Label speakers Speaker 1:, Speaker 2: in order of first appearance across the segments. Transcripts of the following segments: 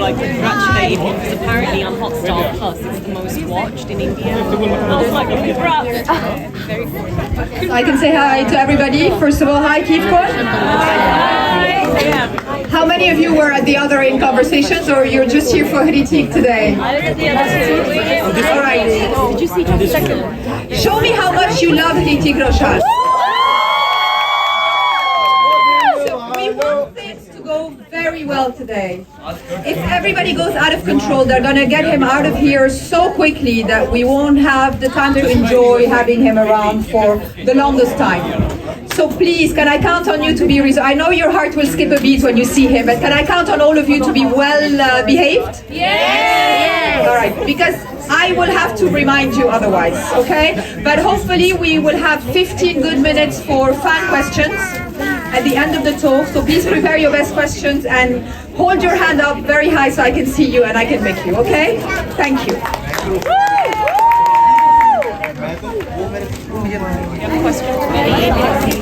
Speaker 1: I congratulated him because apparently on Hotstar Plus it's the most watched in India. I was like, congrats! Very cool.
Speaker 2: I can say hi to everybody. First of all, hi Kivkon. How many of you were at the other in conversations, or you're just here for Hrithik today?
Speaker 1: I was at the other two.
Speaker 2: All right.
Speaker 1: Did you see the second?
Speaker 2: Show me how much you love Hrithik, Roshan. We want things to go very well today. If everybody goes out of control, they're gonna get him out of here so quickly that we won't have the time to enjoy having him around for the longest time. So please, can I count on you to be I know your heart will skip a beat when you see him, but can I count on all of you to be well behaved?
Speaker 1: Yes!
Speaker 2: All right, because I will have to remind you otherwise, okay? But hopefully we will have 15 good minutes for fan questions at the end of the talk. So please prepare your best questions and hold your hand up very high so I can see you and I can make you, okay? Thank you.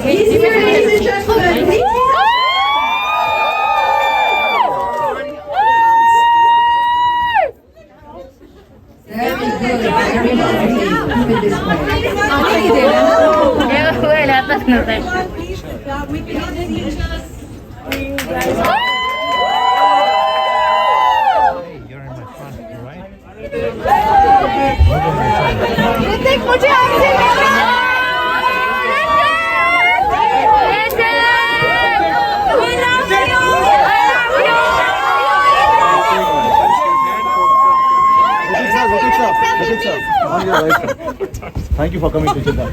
Speaker 2: He's here, ladies and gentlemen. Please. Very good, very well. Keep it this way.
Speaker 3: Hrithik मुझे आपसे
Speaker 4: Thank you for coming to Jeddah.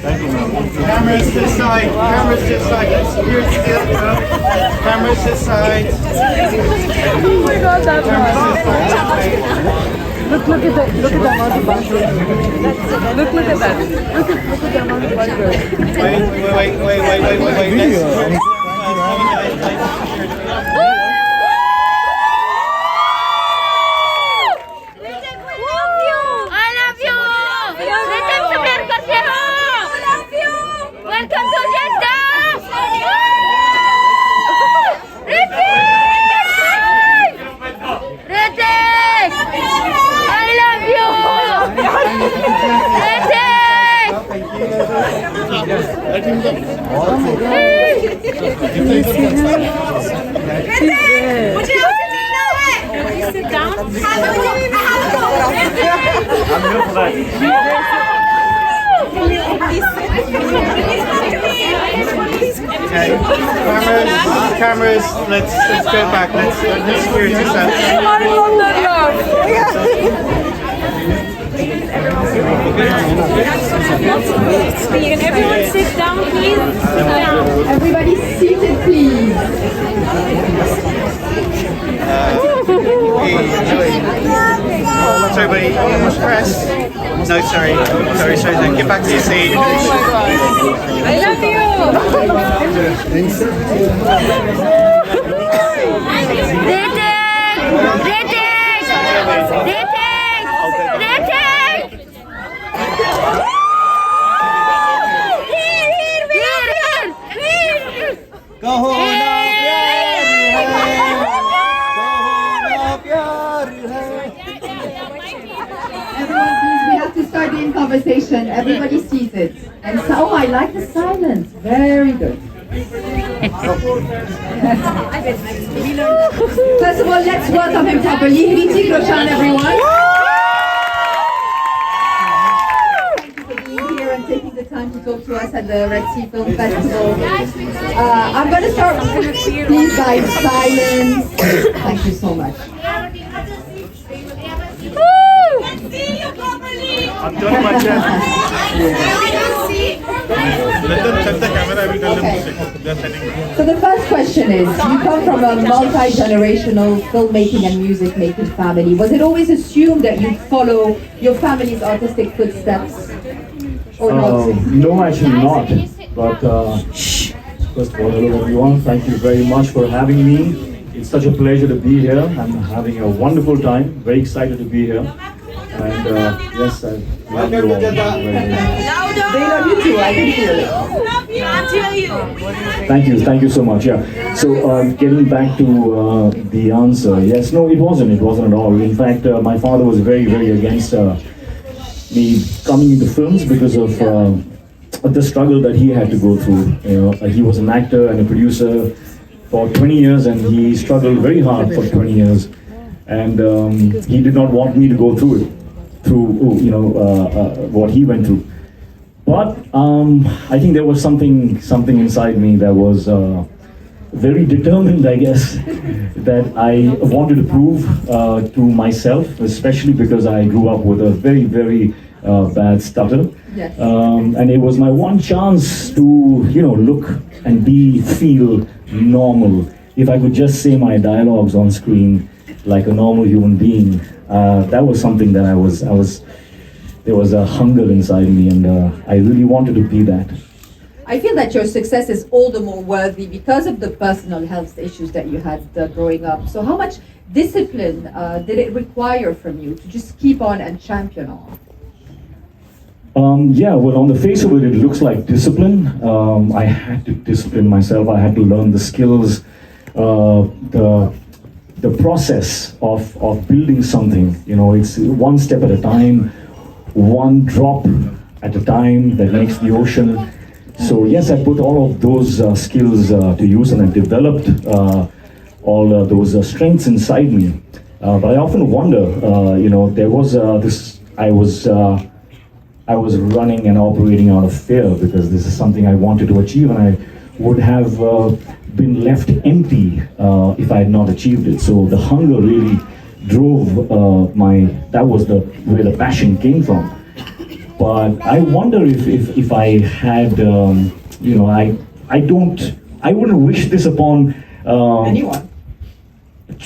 Speaker 4: Thank you, ma'am.
Speaker 5: Cameras this side. Cameras this side. Here still. Cameras this side.
Speaker 3: Oh my God, that's Look at that. Look at the amount of bunkers. Look at that. Look at the amount of bunkers.
Speaker 5: Wait.
Speaker 3: Welcome to Jeddah! Hrithik! I love you! Hrithik!
Speaker 1: मुझे आपसे मिलना है. Please sit down.
Speaker 4: I'm here for that.
Speaker 5: Okay. Cameras. Let's go back. Let's hear this out.
Speaker 1: Can everyone sit down, please? Sit down.
Speaker 2: Everybody seated, please.
Speaker 5: Sorry, buddy. Almost pressed. No, sorry. Get back to your seat.
Speaker 3: Oh my God. I love you!
Speaker 2: Conversation, everybody sees it. And so, oh, I like the silence. Very good. First of all, let's welcome him properly. Hrithik, Roshan, everyone. Thank you for being here and taking the time to talk to us at the Red Sea Film Festival. I'm going to start. Please, guys, silence. Thank you so much.
Speaker 4: I'm turning my chair.
Speaker 5: Let them check the camera. I will tell them
Speaker 2: Okay.
Speaker 5: to check. They're setting.
Speaker 2: So the first question is, you come from a multi-generational filmmaking and music making family. Was it always assumed that you'd follow your family's artistic footsteps? Or not?
Speaker 4: No, actually not. But first of all, hello everyone. Thank you very much for having me. It's such a pleasure to be here. I'm having a wonderful time. Very excited to be here. And yes, I love you all very, very much.
Speaker 3: They love you too, I can feel it.
Speaker 4: Thank you so much. Yeah. So getting back to the answer, yes, no, it wasn't at all. In fact, my father was very, very against me coming into films because of the struggle that he had to go through. You know, he was an actor and a producer for 20 years, and he struggled very hard for 20 years. And he did not want me to go through it, what he went through. But I think there was something inside me that was very determined, I guess, that I wanted to prove to myself, especially because I grew up with a very, very bad stutter.
Speaker 2: Yes.
Speaker 4: And it was my one chance to, look and feel normal. If I could just say my dialogues on screen like a normal human being, that was something that there was a hunger inside me, and I really wanted to be that.
Speaker 2: I feel that your success is all the more worthy because of the personal health issues that you had growing up. So how much discipline did it require from you to just keep on and champion on?
Speaker 4: Yeah, well, on the face of it looks like discipline. I had to discipline myself. I had to learn the skills, the process of building something. It's one step at a time, one drop at a time that makes the ocean. So yes, I put all of those skills to use, and I developed all those strengths inside me. But I often wonder, there was this. I was running and operating out of fear because this is something I wanted to achieve, and I would have been left empty if I had not achieved it. So the hunger really drove that was where the passion came from. But I wonder if I had, I wouldn't wish this upon
Speaker 2: Anyone?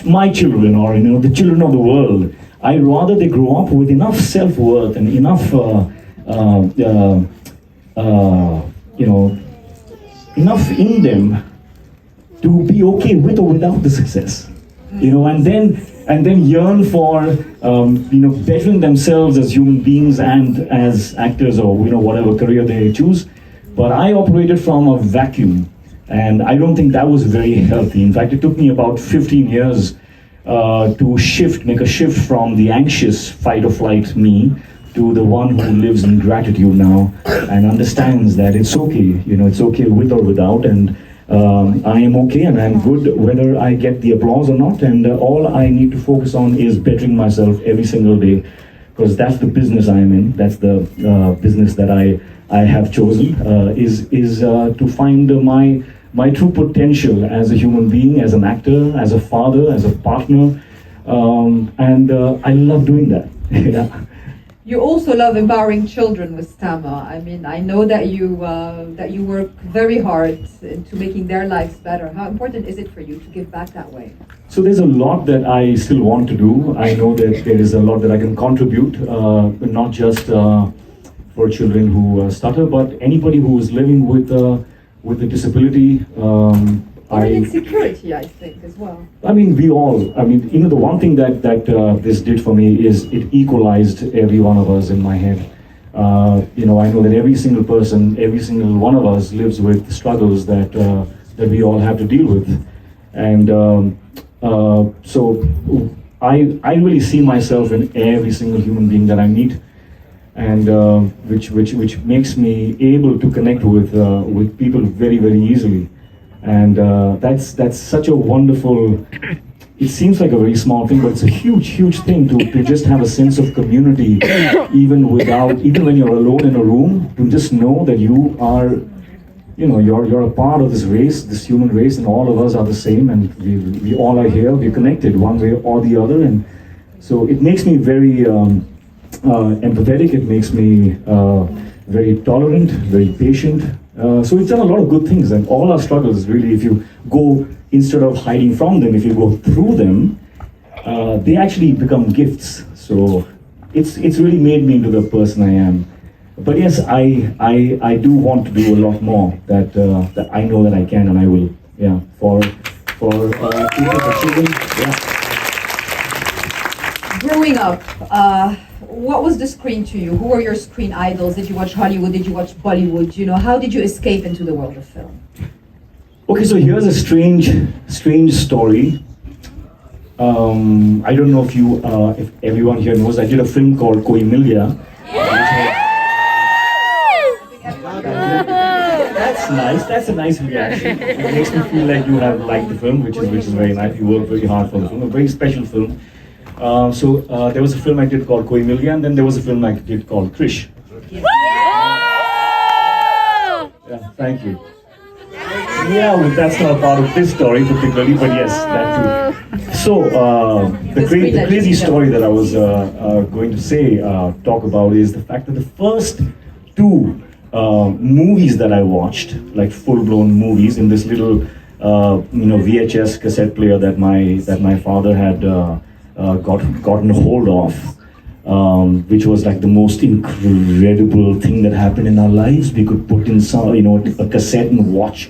Speaker 4: my children or the children of the world. I'd rather they grow up with enough self-worth and enough, enough in them to be okay with or without the success, and then yearn for, bettering themselves as human beings and as actors or, whatever career they choose. But I operated from a vacuum, and I don't think that was very healthy. In fact, it took me about 15 years to make a shift from the anxious fight or flight me to the one who lives in gratitude now and understands that it's okay, it's okay with or without, and I am okay and I'm good whether I get the applause or not, and all I need to focus on is bettering myself every single day, because that's the business I am in. That's the business that I have chosen, is to find my true potential as a human being, as an actor, as a father, as a partner, and I love doing that. Yeah.
Speaker 2: You also love empowering children with Tama. I mean, I know that you work very hard into making their lives better. How important is it for you to give back that way?
Speaker 4: So there's a lot that I still want to do. I know that there is a lot that I can contribute, not just for children who stutter, but anybody who is living with a disability.
Speaker 2: Insecurity, I think, as well.
Speaker 4: I mean, we all. I mean, the one thing that this did for me is it equalized every one of us in my head. I know that every single person, every single one of us lives with struggles that we all have to deal with, and so I really see myself in every single human being that I meet, and which makes me able to connect with people very, very easily. And that's such a wonderful, it seems like a very small thing, but it's a huge thing to just have a sense of community, even when you're alone in a room, to just know that you are, you're a part of this race, this human race, and all of us are the same, and we all are here, we're connected one way or the other. And so it makes me very empathetic, it makes me very tolerant, very patient. So we've done a lot of good things, and all our struggles really, if you go, instead of hiding from them, if you go through them, they actually become gifts. So it's really made me into the person I am. But yes, I do want to do a lot more that I know that I can and I will. Yeah, for people, for children. Yeah.
Speaker 2: Growing up, what was the screen to you? Who were your screen idols? Did you watch Hollywood? Did you watch Bollywood? You know, how did you escape into the world of film?
Speaker 4: Okay, so here's a strange story. I don't know if everyone here knows. I did a film called Koi Mil Gaya. That's nice. That's a nice reaction. It makes me feel like you have liked the film, which is very nice. You worked very hard for the film. A very special film. So there was a film I did called Koi Mil Gaya, and then there was a film I did called Krish. Yeah, thank you. Yeah, well, that's not part of this story particularly, but yes, that too. So the crazy story that I was going to say, talk about is the fact that the first two movies that I watched, like full-blown movies, in this little VHS cassette player that my father had gotten hold of, which was like the most incredible thing that happened in our lives. We could put in a cassette and watch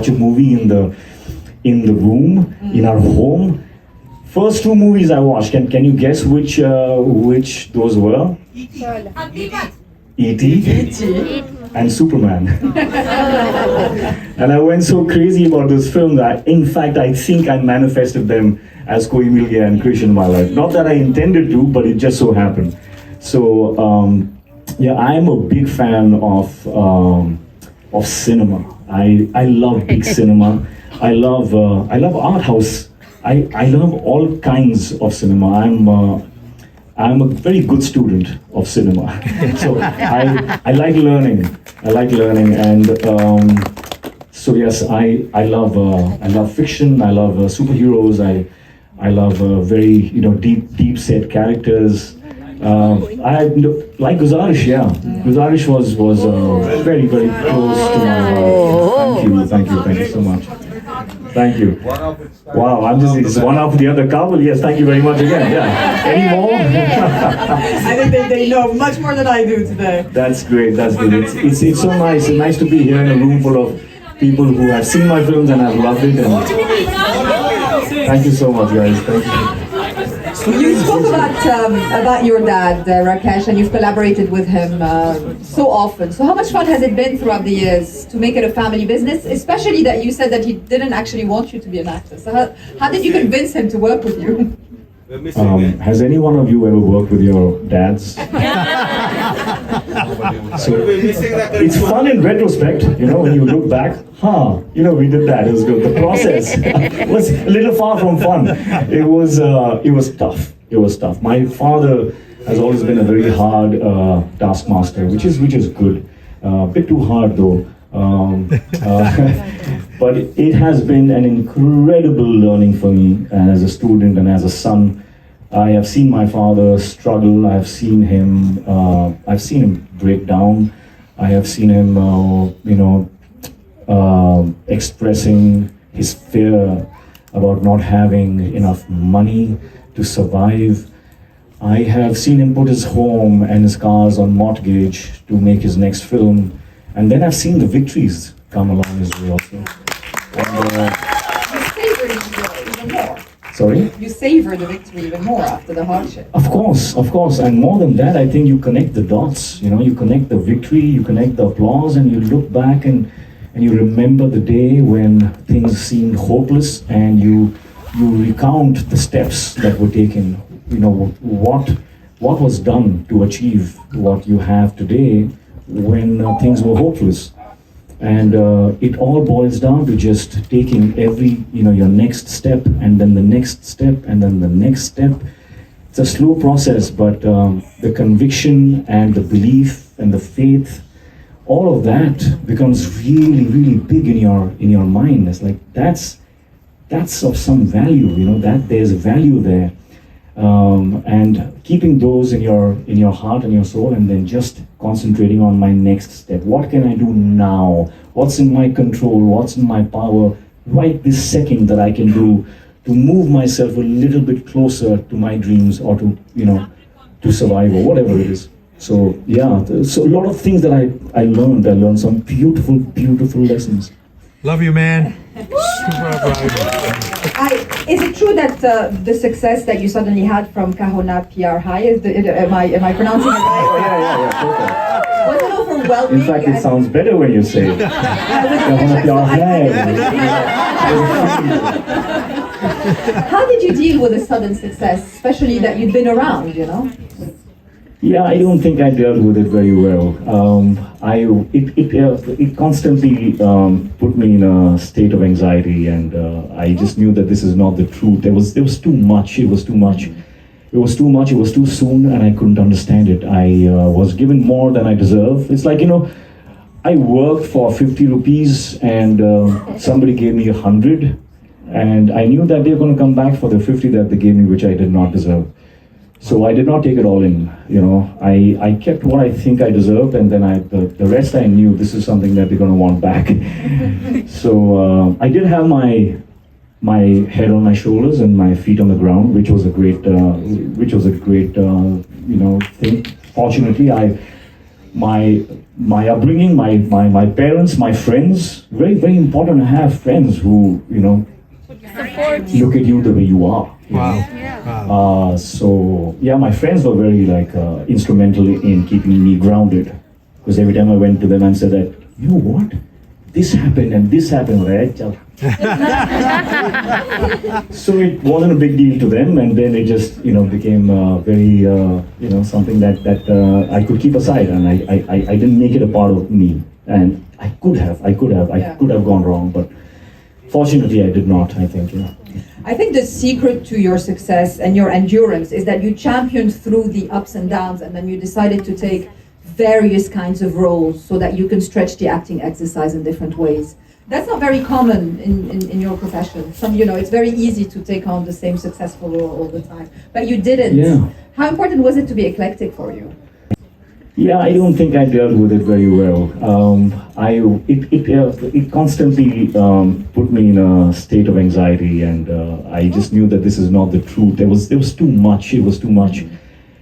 Speaker 4: a movie in the room in our home. First two movies I watched. Can you guess which those were? E.T. and Superman. And I went so crazy about those films that, in fact, I think I manifested them as Koi Mil Gaya and Krish in my life. Not that I intended to, but it just so happened. So yeah, I'm a big fan of cinema. I love big cinema. I love art house. I love all kinds of cinema. I'm a very good student of cinema. So I like learning. And so yes, I love fiction. I love superheroes. I love very deep set characters. I like Guzarish. Yeah, Guzarish was very close to my heart. Thank you so much. Thank you. Wow, it's one after the other couple. Yes, thank you very much again. Yeah. Any more?
Speaker 2: I think they know much more than I do today.
Speaker 4: That's great. It's so nice. It's nice to be here in a room full of people who have seen my films and have loved it. And thank you so much, guys. Thank you.
Speaker 2: You spoke about your dad, Rakesh, and you've collaborated with him so often. So how much fun has it been throughout the years to make it a family business, especially that you said that he didn't actually want you to be an actor? So how did you convince him to work with you?
Speaker 4: Has any one of you ever worked with your dads? So it's fun in retrospect, when you look back, we did that. It was good. The process was a little far from fun. It was tough. It was tough. My father has always been a very hard taskmaster, which is good. A bit too hard though. But it has been an incredible learning for me as a student and as a son. I have seen my father struggle. I've seen him break down. I have seen him, expressing his fear about not having enough money to survive. I have seen him put his home and his cars on mortgage to make his next film. And then I've seen the victories come along his way also. And, sorry?
Speaker 2: You savor the victory even more after the hardship.
Speaker 4: Of course. And more than that, I think you connect the dots. You connect the victory, you connect the applause, and you look back and you remember the day when things seemed hopeless, and you recount the steps that were taken. What was done to achieve what you have today when things were hopeless. And it all boils down to just taking your next step, and then the next step, and then the next step. It's a slow process, but the conviction and the belief and the faith, all of that becomes really, really big in your mind. It's like that's of some value, that there's value there. And keeping those in your heart and your soul, and then just concentrating on my next step. What can I do now? What's in my control? What's in my power right this second that I can do to move myself a little bit closer to my dreams, or to survive, or whatever it is. So yeah, so a lot of things that I learned some beautiful lessons.
Speaker 5: Love you, man.
Speaker 2: Is it true that the success that you suddenly had from Kahona PR High, am I pronouncing it right?
Speaker 4: Yeah, perfect.
Speaker 2: Was it overwhelming?
Speaker 4: In fact, it sounds better when you say it.
Speaker 2: How did you deal with the sudden success, especially that you'd been around, you know?
Speaker 4: Yeah, I don't think I dealt with it very well. It constantly put me in a state of anxiety, and I just knew that this is not the truth. There was too much. It was too much. It was too much. It was too soon, and I couldn't understand it. I was given more than I deserve. It's like, I worked for 50 rupees, and somebody gave me 100, and I knew that they were going to come back for the 50 that they gave me, which I did not deserve. So I did not take it all in, I kept what I think I deserved, and then the rest I knew this is something that they're going to want back. So I did have my head on my shoulders and my feet on the ground, which was a great thing. Fortunately, my upbringing, my parents, my friends, very, very important to have friends who, look at you the way you are.
Speaker 5: Wow.
Speaker 4: So yeah, my friends were very instrumental in keeping me grounded, because every time I went to them and said that, you know what, this happened and this happened, right? So it wasn't a big deal to them, and then it just became very something that I could keep aside, and I didn't make it a part of me, and I could have gone wrong, but fortunately I did not. I think.
Speaker 2: I think the secret to your success and your endurance is that you championed through the ups and downs, and then you decided to take various kinds of roles so that you can stretch the acting exercise in different ways. That's not very common in your profession. It's very easy to take on the same successful role all the time, but you didn't.
Speaker 4: Yeah.
Speaker 2: How important was it to be eclectic for you?
Speaker 4: Yeah, I don't think I dealt with it very well. It constantly put me in a state of anxiety, and I just knew that this is not the truth. There was too much. It was too much.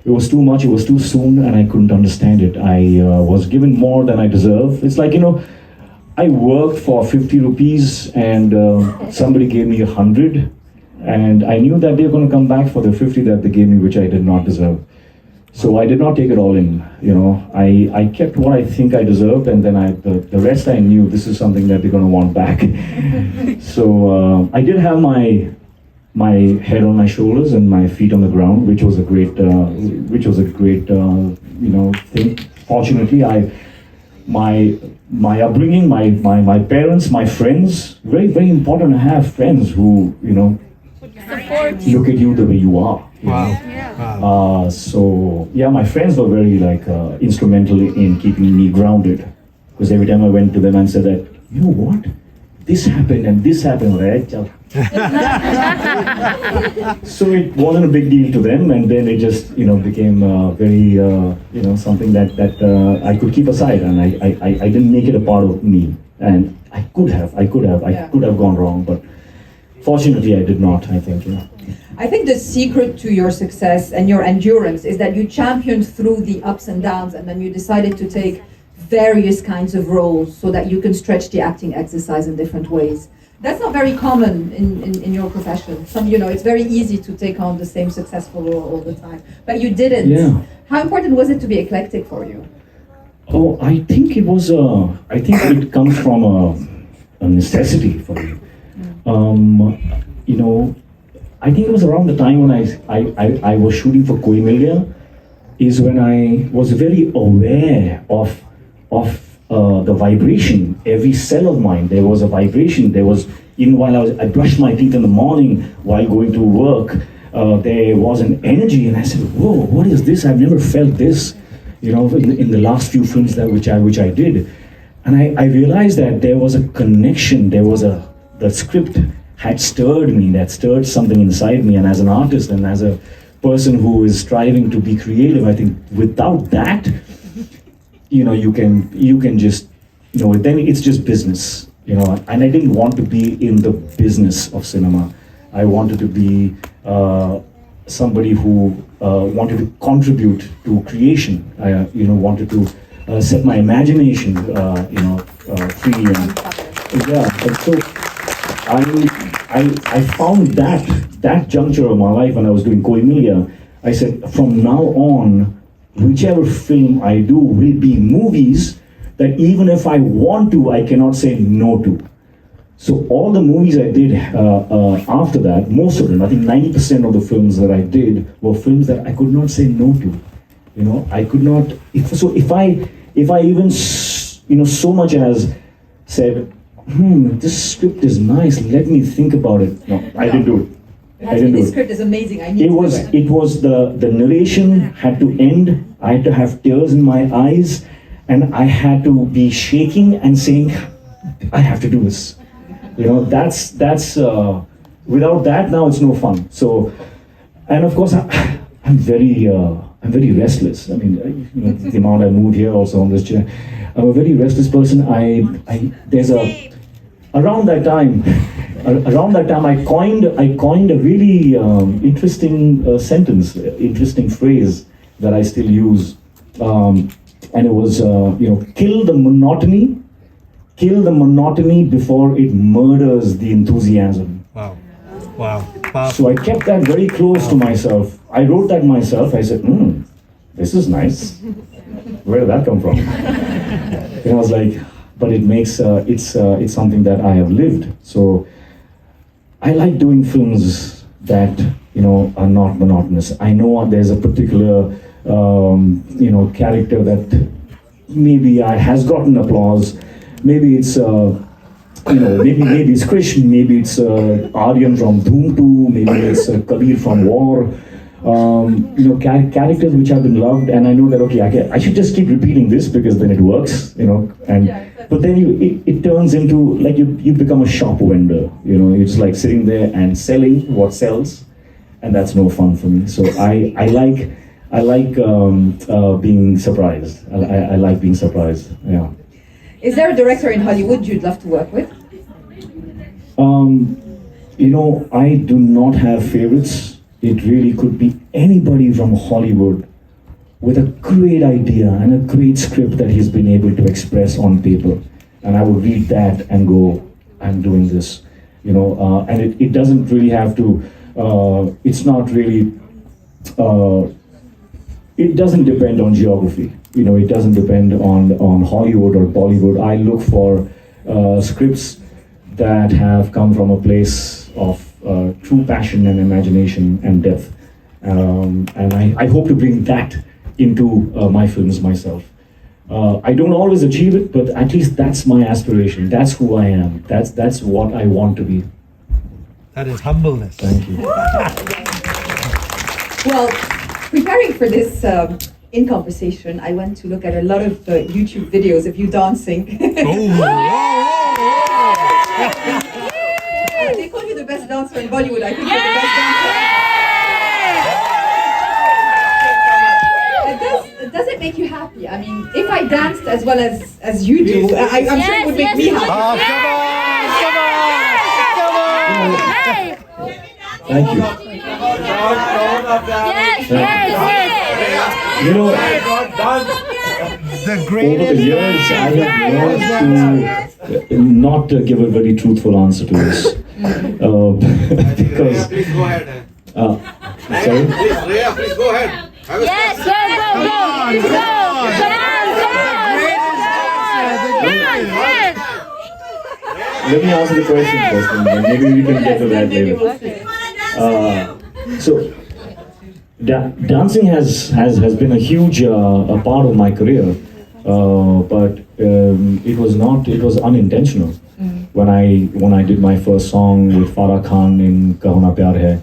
Speaker 4: It was too much. It was too soon, and I couldn't understand it. I was given more than I deserve. It's like, I worked for 50 rupees, and somebody gave me 100, and I knew that they were going to come back for the 50 that they gave me, which I did not deserve. So I did not take it all in, I kept what I think I deserved, and then the rest I knew this is something that they're going to want back. So I did have my head on my shoulders and my feet on the ground, which was a great thing. Fortunately, my upbringing, my parents, my friends, very, very important to have friends who look at you the way you are.
Speaker 5: Wow.
Speaker 4: So yeah, my friends were very instrumental in keeping me grounded, because every time I went to them and said that, you know what, this happened and this happened, right? So it wasn't a big deal to them, and then it just became very something that I could keep aside, and I didn't make it a part of me, and I could have gone wrong, but fortunately I did not. I think.
Speaker 2: I think the secret to your success and your endurance is that you championed through the ups and downs, and then you decided to take various kinds of roles so that you can stretch the acting exercise in different ways. That's not very common in your profession. It's very easy to take on the same successful role all the time, but you didn't.
Speaker 4: Yeah.
Speaker 2: How important was it to be eclectic for you?
Speaker 4: Oh, I think it was. I think it comes from a necessity for me. I think it was around the time when I was shooting for Koi Mil Gaya, is when I was very aware of the vibration. Every cell of mine, there was a vibration. There was, even while I brushed my teeth in the morning while going to work, there was an energy, and I said, whoa, what is this? I've never felt this, in the last few films which I did. And I realized that there was a connection, the script had stirred me, that stirred something inside me, and as an artist and as a person who is striving to be creative, I think without that, you can just, then it's just business, and I didn't want to be in the business of cinema. I wanted to be somebody who wanted to contribute to creation. I, wanted to set my imagination, free, and yeah. And so I found that juncture of my life when I was doing Koimilia. I said, from now on, whichever film I do will be movies that even if I want to, I cannot say no to. So all the movies I did after that, most of them, I think 90% of the films that I did were films that I could not say no to. You know, I could not. If I even so much as said, this script is nice, let me think about it. No, I didn't do it. I didn't do
Speaker 2: This
Speaker 4: it.
Speaker 2: script is amazing. I need
Speaker 4: It
Speaker 2: to
Speaker 4: was
Speaker 2: do it.
Speaker 4: the narration had to end. I had to have tears in my eyes, and I had to be shaking and saying, I have to do this. You know, that's without that now it's no fun. So, and of course I'm very restless. I mean, you know, the amount I moved here also on this chair. I'm a very restless person. Around that time I coined a really interesting sentence, interesting phrase that I still use, and it was kill the monotony before it murders the enthusiasm.
Speaker 5: Wow. Wow. Wow.
Speaker 4: So I kept that very close to myself. I wrote that myself. I said, this is nice. Where did that come from? And I was like, but it makes it's something that I have lived. So I like doing films that are not monotonous. I know there's a particular character that maybe has gotten applause. Maybe it's maybe it's Krishna, maybe it's Aryan from Dhoom 2, maybe it's Kabir from War. Characters which have been loved, and I know that I should just keep repeating this because then it works, but then it turns into like you become a shop vendor, you're just like sitting there and selling what sells, and that's no fun for me. So I like being surprised. I like being surprised. Yeah.
Speaker 2: Is there a director in Hollywood you'd love to work with?
Speaker 4: I do not have favorites. It really could be anybody from Hollywood with a great idea and a great script that he's been able to express on paper. And I would read that and go, I'm doing this. And it doesn't really have to, it's not really, it doesn't depend on geography. It doesn't depend on Hollywood or Bollywood. I look for scripts that have come from a place of true passion and imagination and depth. And I hope to bring that into my films myself. I don't always achieve it, but at least that's my aspiration. That's who I am. That's what I want to be.
Speaker 5: That is humbleness.
Speaker 4: Thank you.
Speaker 2: Well, preparing for this in conversation, I went to look at a lot of YouTube videos of you dancing. They call you the best dancer in Bollywood. I think you're the best dancer. Does it make you happy? I mean, if I danced as well as you do, I'm sure it would make me happy.
Speaker 4: Thank you.
Speaker 5: The
Speaker 4: Over
Speaker 5: greatest.
Speaker 4: the years, I have learned to not give a very truthful answer to this. Because,
Speaker 6: Please go ahead.
Speaker 4: sorry?
Speaker 6: Please, Rhea, please go ahead.
Speaker 3: Yes, go, go, go,
Speaker 4: Let me answer the question first, and then maybe we can get to that later. So, dancing has been a huge a part of my career, but it was unintentional. When I did my first song with Farah Khan in Kahuna Pyar Hai,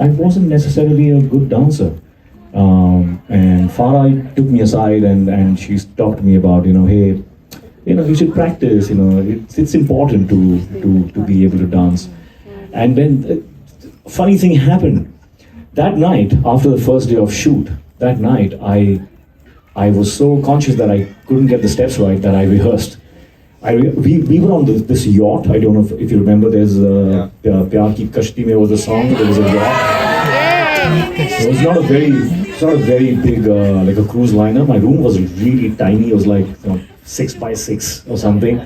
Speaker 4: I wasn't necessarily a good dancer. And Farah took me aside and she talked to me about, hey, you should practice, it's important to be able to dance. And then a funny thing happened. That night, after the first day of shoot, that night I was so conscious that I couldn't get the steps right that I rehearsed. We were on this yacht. I don't know if you remember. There's Pyar Ki Kashti mein was a song. There was a yacht. So it's not a very big like a cruise liner. My room was really tiny. It was like 6 by 6 or something.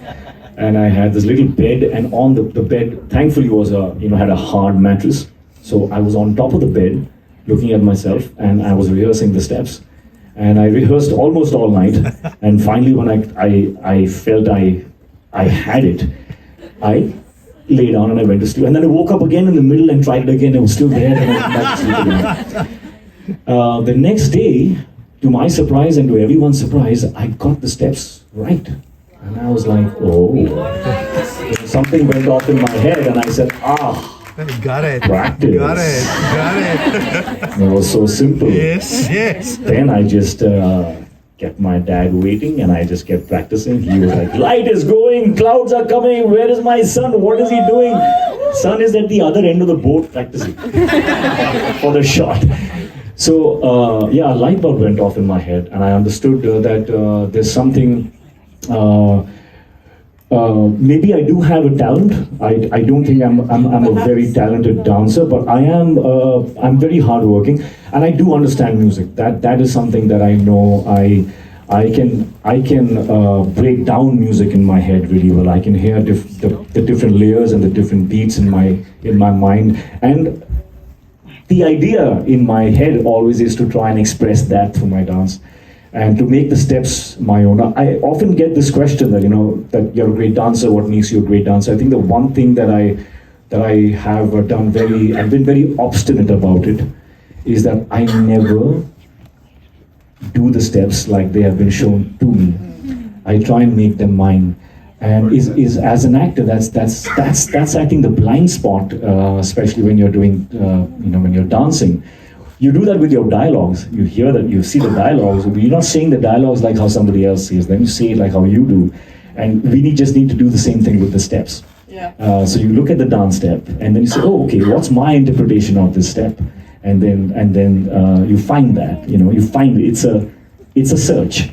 Speaker 4: and I had this little bed, and on the bed, thankfully, was had a hard mattress. So I was on top of the bed, looking at myself, and I was rehearsing the steps. And I rehearsed almost all night, and finally, when I felt I had it, I lay down and I went to sleep. And then I woke up again in the middle and tried it again. It was still there, and I went back to sleep again. The next day, to my surprise and to everyone's surprise, I got the steps right. And I was like, oh. Something went off in my head, and I said,
Speaker 5: Got it.
Speaker 4: practice.
Speaker 5: Got it.
Speaker 4: It was so simple.
Speaker 5: Yes.
Speaker 4: Then I just kept my dad waiting, and I just kept practicing. He was like, light is going, clouds are coming, where is my son? What is he doing? Son is at the other end of the boat practicing for the shot. So, a light bulb went off in my head, and I understood that there's something, maybe I do have a talent. I don't think I'm a very talented dancer, but I'm very hardworking, and I do understand music. That is something that I know. I can break down music in my head really well. I can hear the different layers and the different beats in my mind, and the idea in my head always is to try and express that through my dance and to make the steps my own. I often get this question that, that you're a great dancer, what makes you a great dancer? I think the one thing that I have done I've been very obstinate about it, is that I never do the steps like they have been shown to me. I try and make them mine. And is as an actor, that's I think the blind spot, especially when you're doing, when you're dancing. You do that with your dialogues. You hear that, you see the dialogues, but you're not saying the dialogues like how somebody else sees them. You say it like how you do. And we just need to do the same thing with the steps.
Speaker 2: Yeah.
Speaker 4: So you look at the dance step, and then you say, oh, okay, what's my interpretation of this step? And then you find that, you find it's a search.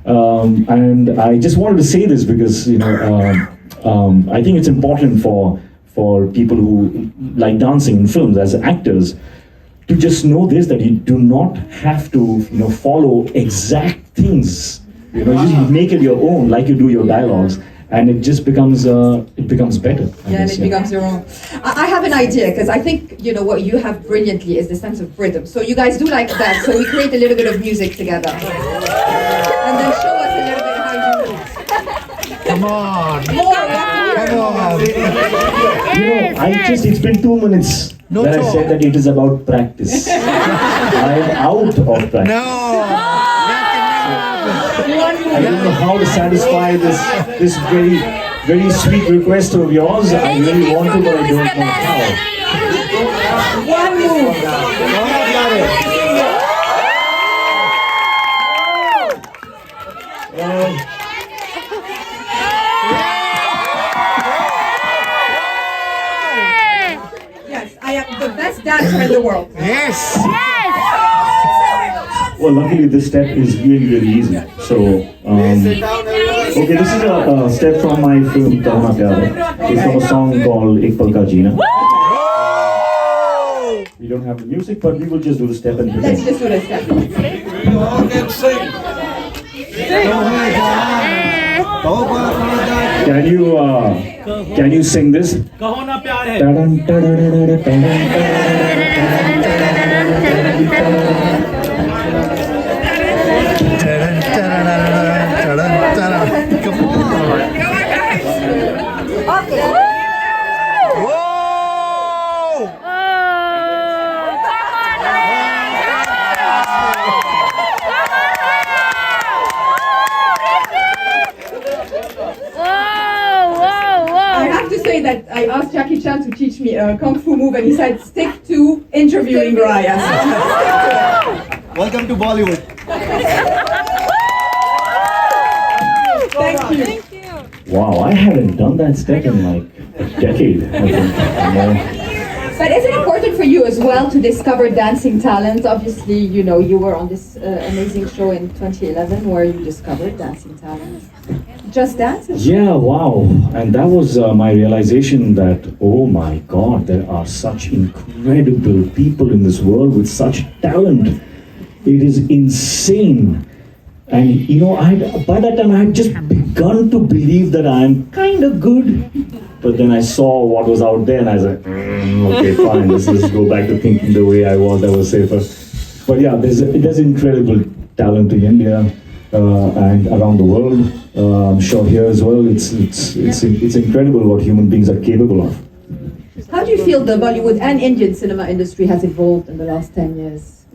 Speaker 4: And I just wanted to say this because I think it's important for people who like dancing in films as actors to just know this, that you do not have to follow exact things. You just make it your own, like you do your dialogues, and it just becomes better.
Speaker 2: It becomes your own. I have an idea, because I think what you have brilliantly is the sense of rhythm. So you guys do like that. So we create a little bit of music together, and then show us a little bit how you do.
Speaker 5: Come on.
Speaker 4: It's been 2 minutes that I said that it is about practice. I am out of practice.
Speaker 5: No.
Speaker 4: I don't know how to satisfy this very, very sweet request of yours. I really want to, but I don't know how.
Speaker 2: One move. Yes, I am the best dancer in the world.
Speaker 5: Yes.
Speaker 4: Well, luckily this step is really, really easy. So, okay, this is a step from my film Kahuna Pyar. It's from a song called Ek Pal Ka Jeena. We don't have the music, but we will just do the step and
Speaker 2: Let's
Speaker 4: pretend.
Speaker 2: just do the step.
Speaker 4: Can you sing this?
Speaker 2: That I asked Jackie Chan to teach me a kung fu move, and he said, stick to interviewing Raya.
Speaker 5: Welcome to Bollywood.
Speaker 2: Thank you.
Speaker 4: Wow, I haven't done that step in like a decade, I think.
Speaker 2: But is it important for you as well to discover dancing talent? Obviously, you were on this amazing show in 2011 where you discovered dancing talent. Just Dance?
Speaker 4: Yeah, wow. And that was my realization that, oh my God, there are such incredible people in this world with such talent. It is insane. And by that time I had just begun to believe that I'm kind of good. But then I saw what was out there and I was like, okay, fine, let's just go back to thinking the way I was safer. But yeah, there's incredible talent in India and around the world. I'm sure here as well. It's incredible what human beings are capable of.
Speaker 2: How do you feel the Bollywood and Indian cinema industry has evolved in the last 10 years?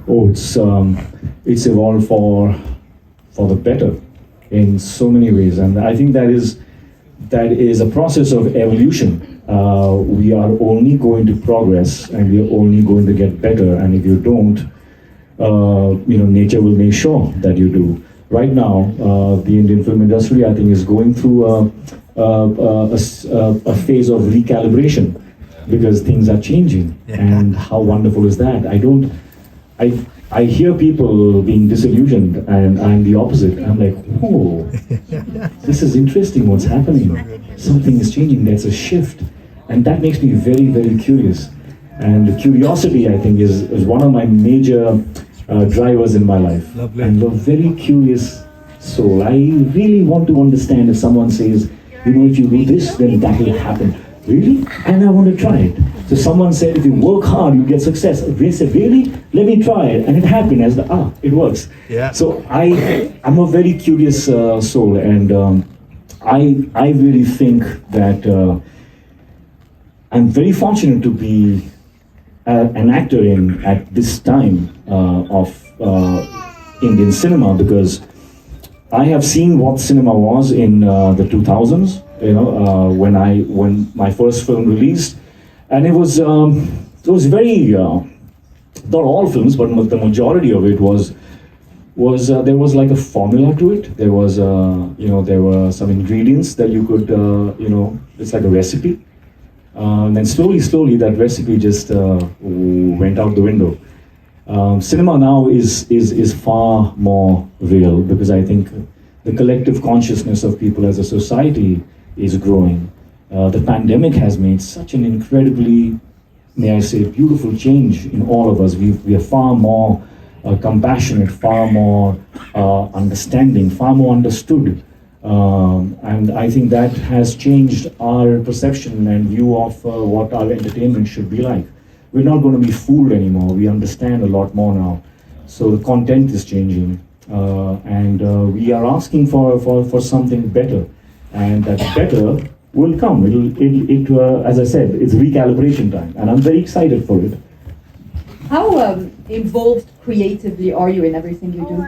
Speaker 4: Oh, it's evolved for the better in so many ways, and I think that is a process of evolution. We are only going to progress, and we are only going to get better. And if you don't, nature will make sure that you do. Right now, the Indian film industry, I think, is going through a phase of recalibration because things are changing. And how wonderful is that? I hear people being disillusioned, and I'm the opposite. I'm like, oh, this is interesting what's happening. Something is changing, there's a shift. And that makes me very, very curious. And curiosity, I think, is one of my major drivers in my life.
Speaker 6: Lovely.
Speaker 4: I'm a very curious soul. I really want to understand if someone says, if you do this, then that will happen. Really? And I want to try it. So someone said, if you work hard, you get success. They said, really? Let me try it. And it happened it works.
Speaker 6: Yeah.
Speaker 4: So I'm a very curious soul, and I really think that I'm very fortunate to be an actor at this time of Indian cinema, because I have seen what cinema was in the 2000s. When my first film released, and it was very not all films, but the majority of it was there was like a formula to it. There was there were some ingredients that you could it's like a recipe. And then slowly that recipe just went out the window. Cinema now is far more real, because I think the collective consciousness of people as a society is growing. The pandemic has made such an incredibly, may I say, beautiful change in all of us. We are far more compassionate, far more understanding, far more understood. And I think that has changed our perception and view of what our entertainment should be like. We're not going to be fooled anymore. We understand a lot more now. So the content is changing, and we are asking for something better, and that better will come. As I said, it's recalibration time, and I'm very excited for it.
Speaker 2: How involved creatively are you in everything you do?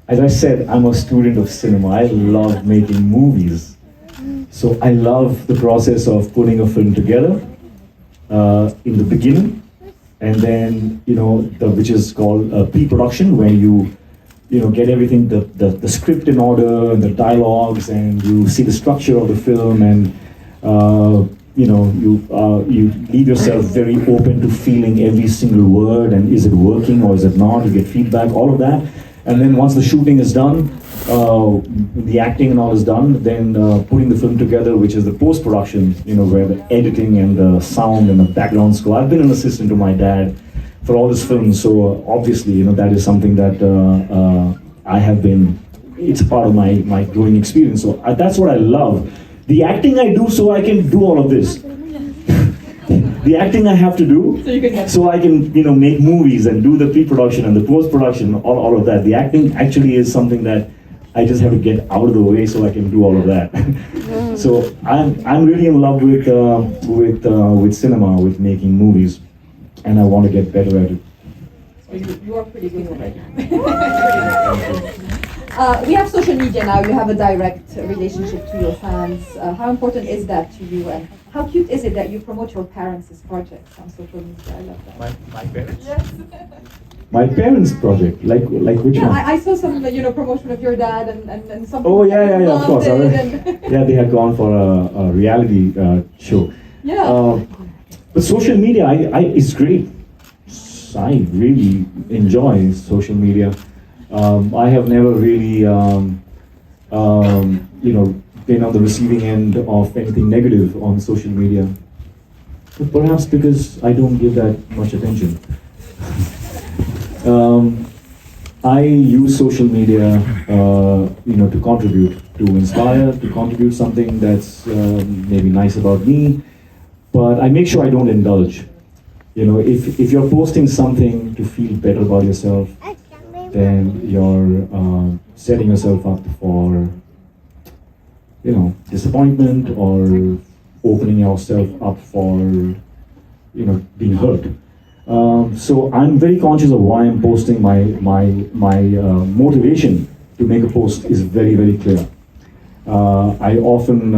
Speaker 4: As I said, I'm a student of cinema. I love making movies. So I love the process of putting a film together in the beginning, and then which is called pre-production, where you get everything, the script in order and the dialogues, and you see the structure of the film, and you leave yourself very open to feeling every single word, and is it working or is it not? You get feedback, all of that. And then once the shooting is done, the acting and all is done, then putting the film together, which is the post-production, where the editing and the sound and the background score. I've been an assistant to my dad for all his films, so obviously, that is something that I have been, it's a part of my growing experience. So that's what I love. The acting I do so I can do all of this. The acting I have to do so I can make movies and do the pre-production and the post-production, all of that. The acting actually is something that I just have to get out of the way so I can do all of that. So I'm really in love with cinema, with making movies, and I want to get better at it.
Speaker 2: So you are pretty good already. We have social media now. You have a direct relationship to your fans. How important is that to you, and how cute is it that you promote your parents' projects on social media? I love that.
Speaker 6: My parents?
Speaker 2: Yes.
Speaker 4: My parents' project, like which one?
Speaker 2: I saw some promotion of your dad and some.
Speaker 4: Oh yeah, of course.
Speaker 2: And
Speaker 4: Yeah, they had gone for a reality show.
Speaker 2: Yeah.
Speaker 4: But social media, it's great. I really enjoy social media. I have never really, been on the receiving end of anything negative on social media. But perhaps because I don't give that much attention. I use social media, to contribute, to inspire, to contribute something that's maybe nice about me, but I make sure I don't indulge. If you're posting something to feel better about yourself, then you're setting yourself up for, disappointment or opening yourself up for, being hurt. So I'm very conscious of why I'm posting. My motivation to make a post is very, very clear. I often,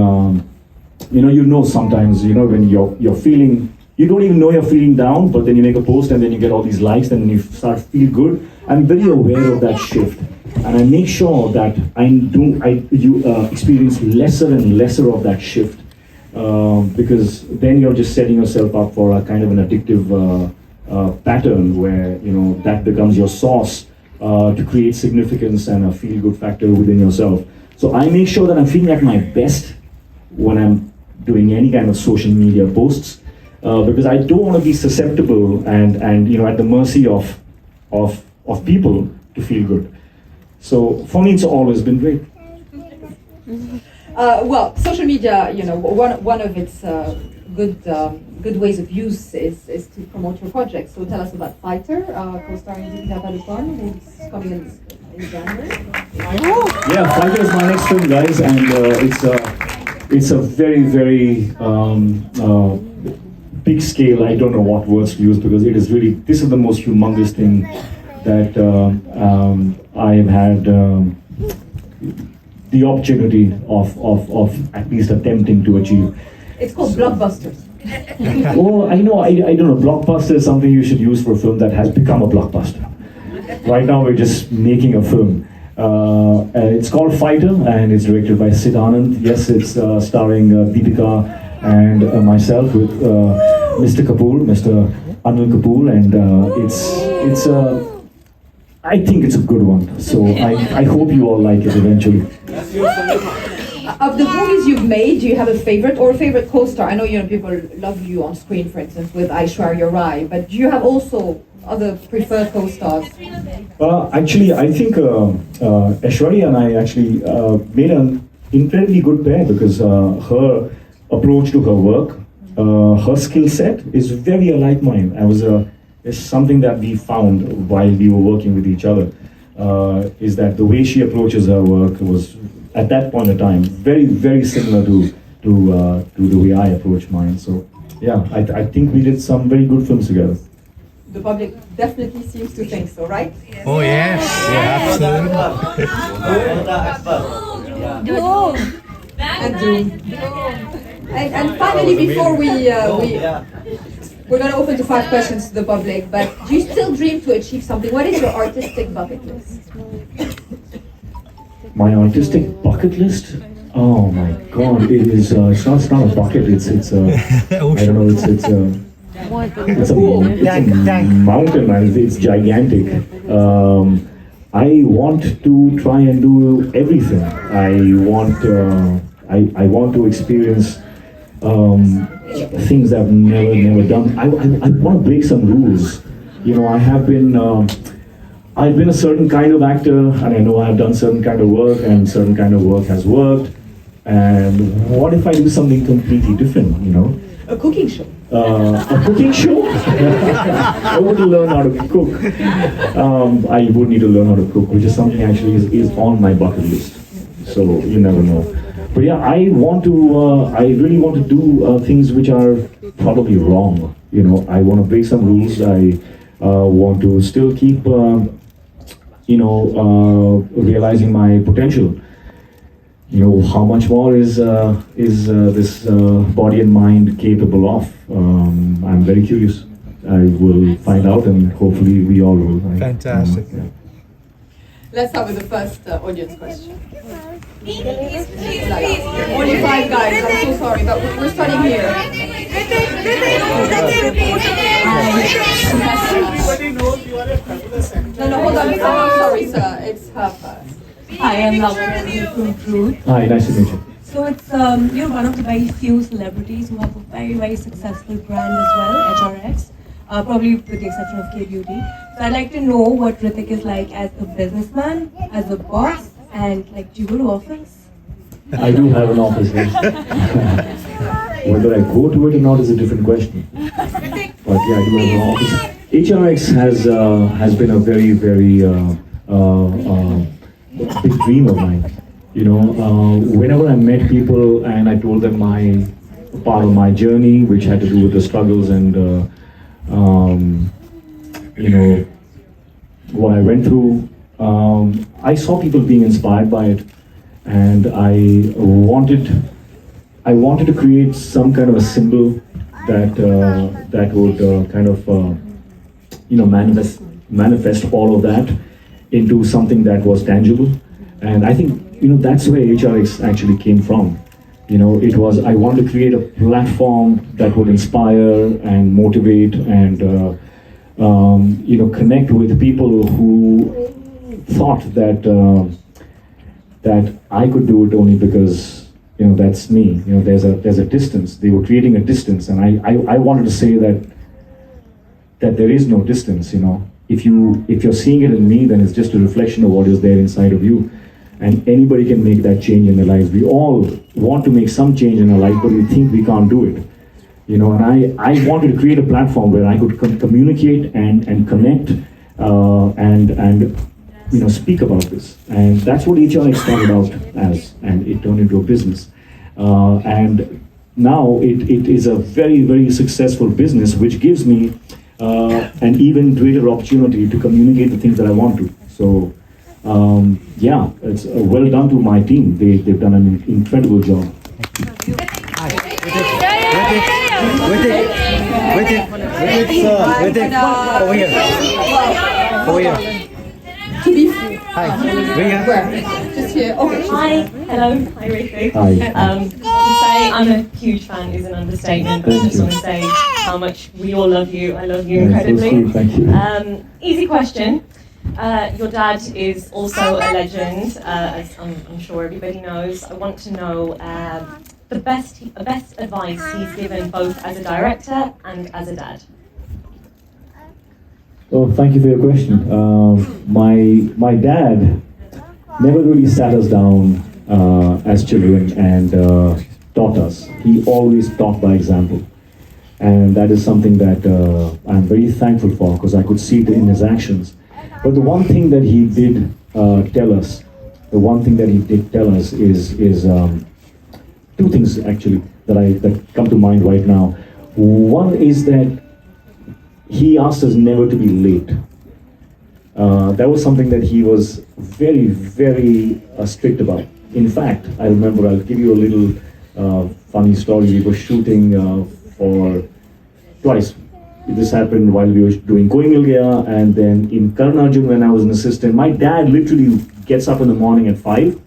Speaker 4: sometimes, when you're feeling, you don't even know you're feeling down, but then you make a post and then you get all these likes and you start to feel good. I'm very aware of that shift, and I make sure that you experience lesser and lesser of that shift, because then you're just setting yourself up for a kind of an addictive pattern where that becomes your source to create significance and a feel-good factor within yourself. So I make sure that I'm feeling at my best when I'm doing any kind of social media posts, because I don't want to be susceptible and at the mercy of people to feel good. So for me, it's always been great.
Speaker 2: Well, social media, one of its good ways of use is to promote your project. So tell us about Fighter, co-starring Hrithik and who's coming in January.
Speaker 4: Yeah, Fighter is my next film, guys, and it's a very, very big scale. I don't know what words to use, because this is the most humongous thing that I have had the opportunity of at least attempting to achieve.
Speaker 2: It's called blockbusters.
Speaker 4: Oh, I know. I don't know. Blockbuster is something you should use for a film that has become a blockbuster. Right now, we're just making a film. It's called Fighter, and it's directed by Sid Anand. Yes, it's starring Deepika and myself with Mr. Kapoor, Mr. Anil Kapoor, and I think it's a good one. So I hope you all like it eventually.
Speaker 2: Of the movies you've made, do you have a favorite or a favorite co-star? I know people love you on screen, for instance, with Aishwarya Rai, but do you have also other preferred co-stars?
Speaker 4: Actually, I think Aishwarya and I actually made an incredibly good pair, because her approach to her work, her skill set is very alike mine. It's something that we found while we were working with each other, is that the way she approaches her work was, at that point in time, very, very similar to the way I approach mine. So yeah, I think we did some very good films together.
Speaker 2: The public definitely seems to think so, right?
Speaker 5: Oh yes, yeah, absolutely.
Speaker 2: And Doom. And finally, before we're going to open to 5 questions to the public, but do you still dream to achieve something? What is your artistic bucket list?
Speaker 4: My artistic bucket list? Oh my God! It is. It's not a bucket. It's I don't know. It's a mountain, man. It's gigantic. I want to try and do everything. I want to experience things I've never done. I want to break some rules. I've been a certain kind of actor, and I know I've done certain kind of work, and certain kind of work has worked. And what if I do something completely different?
Speaker 2: A cooking show.
Speaker 4: A cooking show? I want to learn how to cook. I would need to learn how to cook, which is something actually is on my bucket list. So you never know. But yeah, I really want to do things which are probably wrong. I want to break some rules. I want to still keep, realizing my potential. How much more is this body and mind capable of? I'm very curious. I will find out, and hopefully we all will.
Speaker 5: Fantastic.
Speaker 2: Let's start with the first audience question. Only 5 guys, I'm so sorry, but we're starting here. No, hold on, I'm sorry, sir. It's her first.
Speaker 6: Hi, I'm Lavanya from Fruit.
Speaker 4: Hi, nice to meet you.
Speaker 6: So it's you're one of the very few celebrities who have a very, very successful brand as well, HRX. probably with the exception of K-Beauty. So I'd like to know what Hrithik is like as a businessman, as a boss, and like, do you go to office?
Speaker 4: I do have an office here. Whether I go to it or not is a different question. But yeah, I do have an office. HRX has been a very, very big dream of mine. You know, whenever I met people and I told them my part of my journey, which had to do with the struggles and you know, what I went through, I saw people being inspired by it, and I wanted to create some kind of a symbol that that would kind of you know, manifest all of that into something that was tangible. And I think, you know, that's where HRX actually came from. You know, it was, I wanted to create a platform that would inspire and motivate and you know, connect with people who thought that that I could do it only because, you know, that's me. You know, there's a distance. They were creating a distance, and I wanted to say that there is no distance. You know, if you're seeing it in me, then it's just a reflection of what is there inside of you, and anybody can make that change in their lives. We all want to make some change in our life, but we think we can't do it. You know, and I wanted to create a platform where I could communicate and connect and you know, speak about this. And that's what HRX started out as, and it turned into a business. And now it is a very, very successful business, which gives me an even greater opportunity to communicate the things that I want to. So yeah, it's well done to my team. They've done an incredible job.
Speaker 5: Hrithik, over here. Over here. Hi. Where?
Speaker 2: Just here. Okay.
Speaker 1: Hi, hello, hi Hrithik.
Speaker 4: Hi.
Speaker 1: To say I'm a huge fan is an understatement. I just want to say how much we all love you. I love you incredibly.
Speaker 4: So sweet, thank you.
Speaker 1: Easy question. Your dad is also a legend, as I'm sure everybody knows. I want to know the best advice he's given both as a director and as a dad.
Speaker 4: Oh, thank you for your question. My dad never really sat us down as children and taught us. He always taught by example. And that is something that I'm very thankful for, because I could see it in his actions. But the one thing that he did tell us is two things actually that come to mind right now. One is that he asked us never to be late. That was something that he was very, very strict about. In fact, I remember, I'll give you a little funny story. We were shooting for twice. This happened while we were doing Koi Mil Gaya, and then in Karan Arjun when I was an assistant. My dad literally gets up in the morning at 5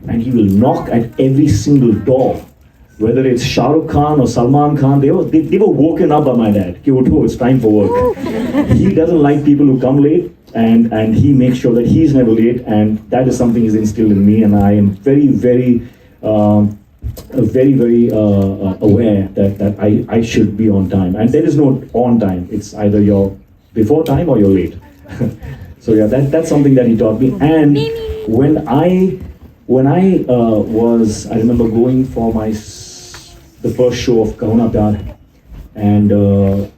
Speaker 4: and he will knock at every single door. Whether it's Shah Rukh Khan or Salman Khan, they were woken up by my dad. Ki utho, it's time for work. He doesn't like people who come late, and he makes sure that he's never late, and that is something he's instilled in me, and I am very, very aware that I should be on time. And there is no on time. It's either you're before time or you're late. So yeah, that's something that he taught me. And when I remember going for the first show of Kahuna Pyar, and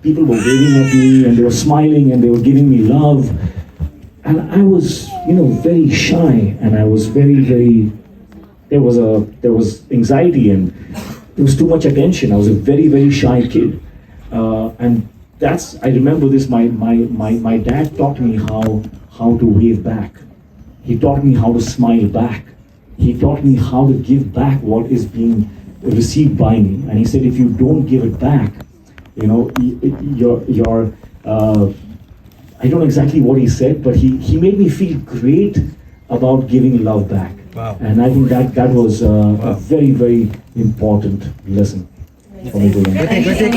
Speaker 4: people were waving at me and they were smiling and they were giving me love, and I was, you know, very shy, and I was very there was anxiety and there was too much attention. I was a very shy kid, and I remember this. My dad taught me how to wave back. He taught me how to smile back. He taught me how to give back what is being received by me. And he said, if you don't give it back, you know, you're I don't know exactly what he said, but he made me feel great about giving love back.
Speaker 5: Wow.
Speaker 4: And I think that was a very important lesson for me to learn.
Speaker 5: Hrithik,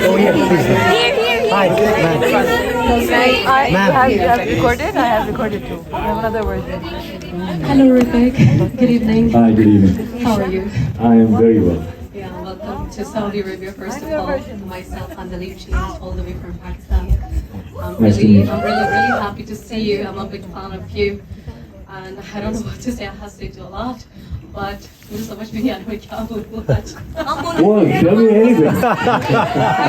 Speaker 5: oh yeah, please. Hi, ma'am.
Speaker 3: I have recorded. I have recorded too. I have another word.
Speaker 6: Hello Hrithik, good evening.
Speaker 4: Hi, good evening.
Speaker 6: How are you?
Speaker 4: I am very well.
Speaker 6: Yeah, welcome
Speaker 7: to Saudi Arabia first of all. Myself, I'm the lead all the way from Pakistan. I'm
Speaker 4: Nice to
Speaker 7: really,
Speaker 4: meet you.
Speaker 7: I'm really happy to see you. I'm a big fan of you, and I don't know what to say. I hesitate to a lot, but मुझे समझ में नहीं आ रहा मैं क्या बोलूं आज.
Speaker 4: Well, tell me anything.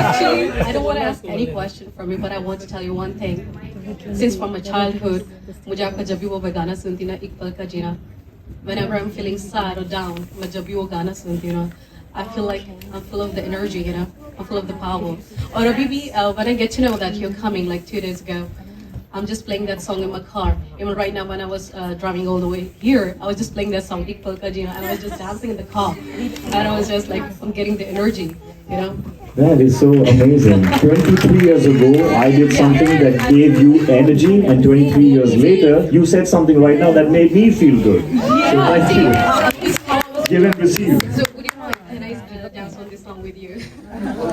Speaker 7: Actually, I don't want to ask any question from you, but I want to tell you one thing. Since from my childhood, मुझे आपका जब भी वो गाना सुनती ना एक पल का जीना. Whenever I'm feeling sad or down, मैं जब भी वो गाना सुनती हूँ ना, I feel like I'm full of the energy, you know, I'm full of the power. और अभी भी when I get to know that you're coming like 2 days ago, I'm just playing that song in my car. Even right now when I was driving all the way here, I was just playing that song, Ik Pal Ka Jeena, and I was just dancing in the car. And I was just like, I'm getting the energy, you know.
Speaker 4: That is so amazing. 23 years ago, I did something that gave you energy, and 23 years later, you said something right now that made me feel good. So thank you. Give and receive.
Speaker 7: So would you mind, can I dance on this song with you?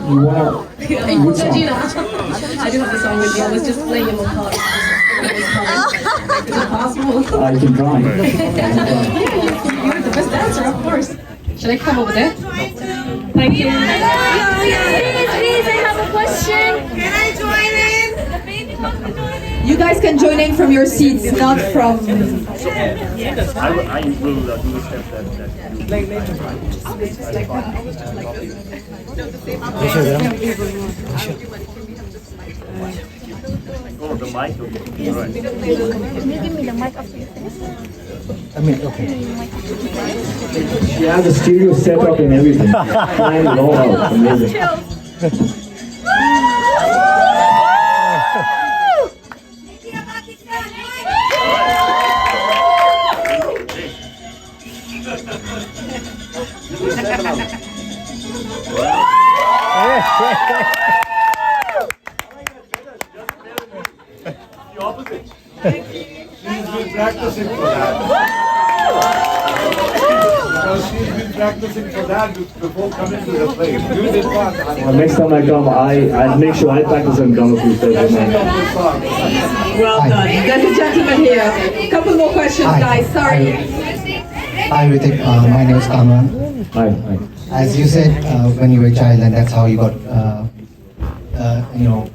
Speaker 4: You wanna? Which song?
Speaker 7: I do have the song with you. I was just playing in my car. Is it possible?
Speaker 4: I can try.
Speaker 7: You're the best dancer, of course. Should I come over there? Thank you.
Speaker 8: Please, I have a question. Can I join in?
Speaker 2: You guys can join in from your seats, not from.
Speaker 4: I will do the step Oh, the mic. Okay. All right.
Speaker 8: Can you give me the mic after you finish?
Speaker 4: She has a stereo setup and everything. Fine, wow, amazing. The opposite.
Speaker 5: She's been practicing for that. Because she's been practicing for that before coming to the place. You did not.
Speaker 4: Well, next time I come, I'll make sure I practice in Kung Fu first.
Speaker 2: Well done. There's a gentleman here. A couple more questions, guys. Sorry.
Speaker 9: Hi Hrithik, my name is Kamran.
Speaker 4: Hi.
Speaker 9: As you said when you were a child, and that's how you got, you're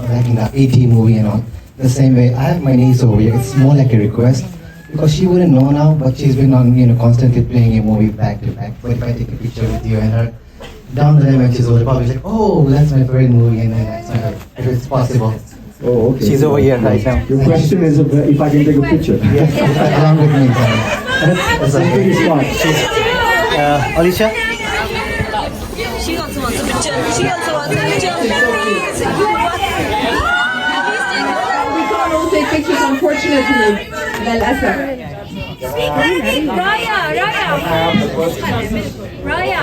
Speaker 9: liking the AT movie and all. The same way, I have my niece over here. It's more like a request because she wouldn't know now, but she's been on, constantly playing a movie back to back. But if I take a picture with you and her, down the line when she's older, probably like, oh, that's my favorite movie, and then that's her. If it's possible.
Speaker 4: Oh, okay.
Speaker 9: She's over here right now.
Speaker 4: Your question is if I can take a picture.
Speaker 9: Yes, along with me.
Speaker 4: That's very smart.
Speaker 9: Alicia?
Speaker 8: She also wants a picture. She also wants a picture. Please.
Speaker 2: We can't all take pictures, unfortunately. للأسف.
Speaker 8: Raya.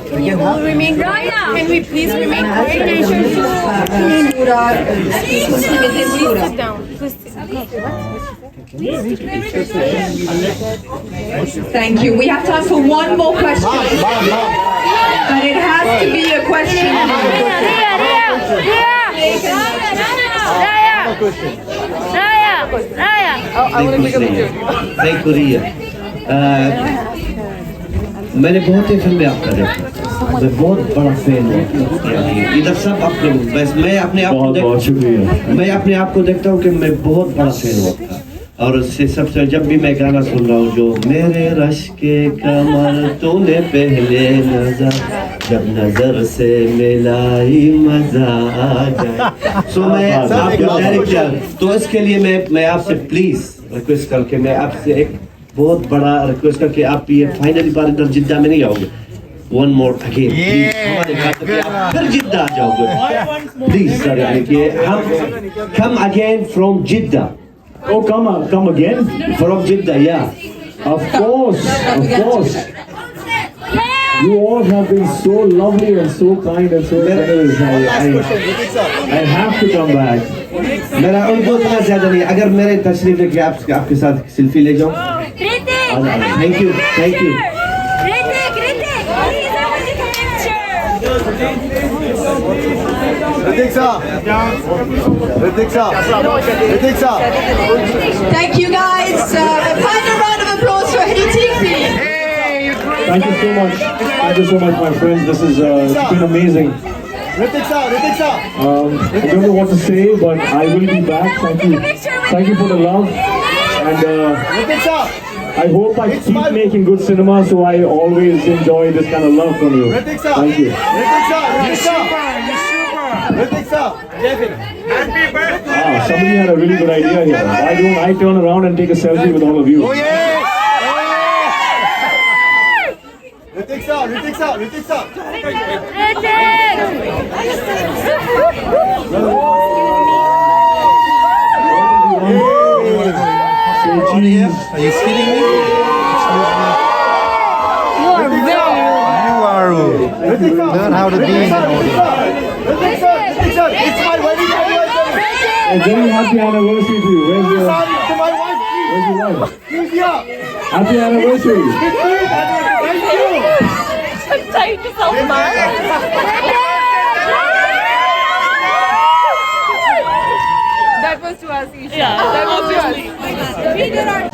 Speaker 8: Can you all remain quiet? Can we please remain quiet?
Speaker 2: Thank you. We have time for one more question. But it has to be a question.
Speaker 10: Thank you. मैंने बहुत ही फिल्में आपका देखा, मैं बहुत बड़ा fan हूँ। इधर सब अपने बस मैं अपने आप को मैं अपने आप को देखता हूँ कि मैं बहुत बड़ा फैन हूँ आपका। और उससे सबसे जब भी मैं गाना सुन रहा हूँ जो मेरे रश के कमर तूने पहले नजर जब नजर से मिलाई मजा आ जाए। सो मैं आपका डायरेक्टर तो इसके लिए मैं आपसे प्लीज रिक्वेस्ट करके मैं आपसे एक बहुत बड़ा रिक्वेस्ट करके आप ये फाइनली बार इधर जिद्दा में नहीं आओगे। वन मोर अगेन हमारे खाते पे आप फिर जिद्दा आ जाओगे प्लीज सर यानी कि हम come again from Jeddah.
Speaker 4: Oh, come again?
Speaker 10: From Jeddah, yeah.
Speaker 4: Of course. You all have been so lovely and so kind and so generous. I have to come back.
Speaker 10: मेरा उनको इतना ज़्यादा नहीं अगर मेरे तशरीफ लेके आपके साथ सेल्फी ले जाऊँ thank you
Speaker 5: Hrithik sir.
Speaker 2: Thank you.
Speaker 4: so much. Thank you so much, my friends. This is it's been amazing.
Speaker 5: Hrithik sir, Hrithik sir.
Speaker 4: I don't know what to say, but I will be back. Thank you for the love, and
Speaker 5: Hrithik sir.
Speaker 4: I hope I keep making good cinema, so I always enjoy this kind of love from you.
Speaker 5: Hrithik sir.
Speaker 4: Thank you.
Speaker 5: Hrithik sir, Hrithik sir. Hrithik sir. Happy birthday.
Speaker 4: Somebody had a really good idea here. Why don't I turn around and take a selfie with all of you?
Speaker 5: Oh yeah. Hrithik sir, Hrithik sir, Hrithik sir.
Speaker 4: Say cheese.
Speaker 5: Are you kidding me? You are very rude. Learn how to be in an audience. Hrithik sir, it's my wedding anniversary.
Speaker 4: A very happy anniversary to you. Where's your
Speaker 5: To my wife,
Speaker 4: Where's your wife?
Speaker 5: please here.
Speaker 4: Happy anniversary.
Speaker 5: Thank you.
Speaker 1: Take yourself, man.
Speaker 3: That was to us, Isha.
Speaker 1: Yeah.
Speaker 3: That was to us.
Speaker 2: We did our